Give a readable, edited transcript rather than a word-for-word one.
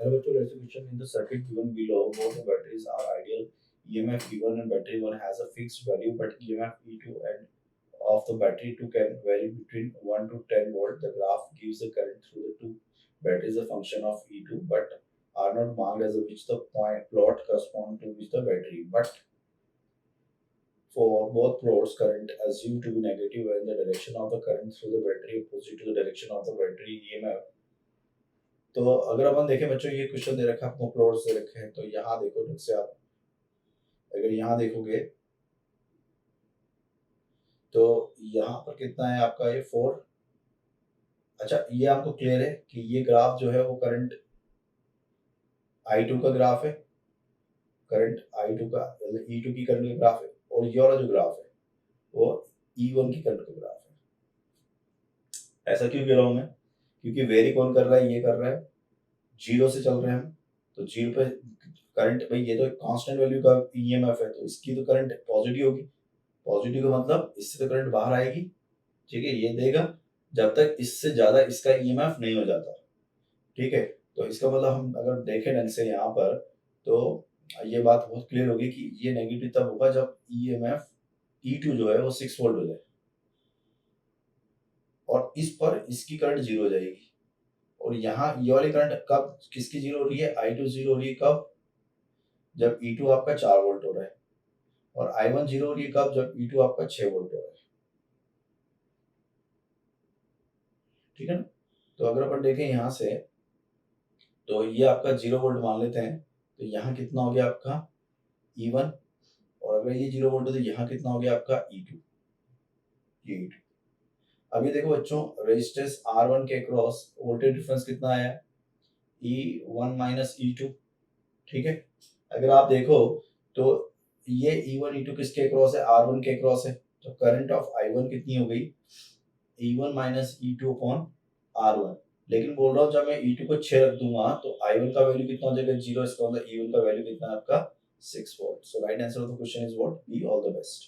Hello, to resolution in the circuit given below, both the batteries are ideal. EMF E1 and battery 1 has a fixed value, but EMF E2 and of the battery 2 can vary between 1 to 10 volt. The graph gives the current through the two batteries a function of E2, but are not marked as which the point plot correspond to which the battery. But for both plots, current assumed to be negative when the direction of the current through the battery opposite to the direction of the battery EMF. तो अगर अपन देखें बच्चों, ये question दे रखा है आपको, plots दे रखे हैं, तो यहाँ देखो ढंग से आप अगर यहाँ देखोगे तो यहाँ पर कितना है आपका ये 4। अच्छा, ये आपको क्लियर है कि ये ग्राफ जो है वो करंट I2 का ग्राफ है, करंट I2 का मतलब E2 की करंट का ग्राफ है, और ये वाला जो ग्राफ है वो E1 की करंट का ग्राफ है। ऐसा क्यों कह रहा हूँ मैं? क्योंकि वेरी कौन कर रहा है, ये कर रहा है, जीरो से चल रहे हैं हम, तो जीरो पे करंट, भाई ये तो कांस्टेंट वैल्यू का ईएमएफ है, तो इसकी तो करंट पॉजिटिव होगी। पॉजिटिव का मतलब इससे तो करंट बाहर आएगी, ठीक है, ये देगा जब तक इससे ज्यादा इसका ईएमएफ नहीं हो जाता, ठीक है। तो इसका मतलब हम अगर देखें ढंग से यहाँ पर, तो ये बात बहुत क्लियर होगी कि ये नेगेटिव तब होगा जब ईएमएफ E2 जो है वो 6 वोल्ट हो जाए, और इस पर इसकी करंट जीरो हो जाएगी। और यहाँ ये वाली करंट कब किसकी जीरो हो रही है, I2 जीरो हो रही है कब, जब E2 आपका 4 वोल्ट हो रहा है, और I1 जीरो हो रही है कब, जब E2 आपका 6 वोल्ट हो रहा है, ठीक है ना। तो अगर अपन देखें यहाँ से, तो ये आपका 0 वोल्ट मान लेते हैं, तो यहाँ कितना हो गया आपका E1, और अगर ये 0 वोल्ट है तो यहाँ कितना हो गया आपका E2, ये E2। अब ये देखो बच्चों, रेजिस्टेंस R1 के अक्रॉस वोल्टेज डिफरेंस कितना आया, E1 माइनस E2, ठीक है। अगर आप देखो तो ये E1 E2 किसके अक्रॉस है, R1 के अक्रॉस है, तो करंट ऑफ I1 कितनी हो गई, E1 minus E2 upon R1। लेकिन बोल रहा हूँ जब मैं E2 को 6 रख दूंगा तो I1 का वैल्यू कितना हो जाएगा, 0। इसका मतलब E1 का वैल्यू कितना है आपका 6 volt. So right answer of the question is what, B. All the best.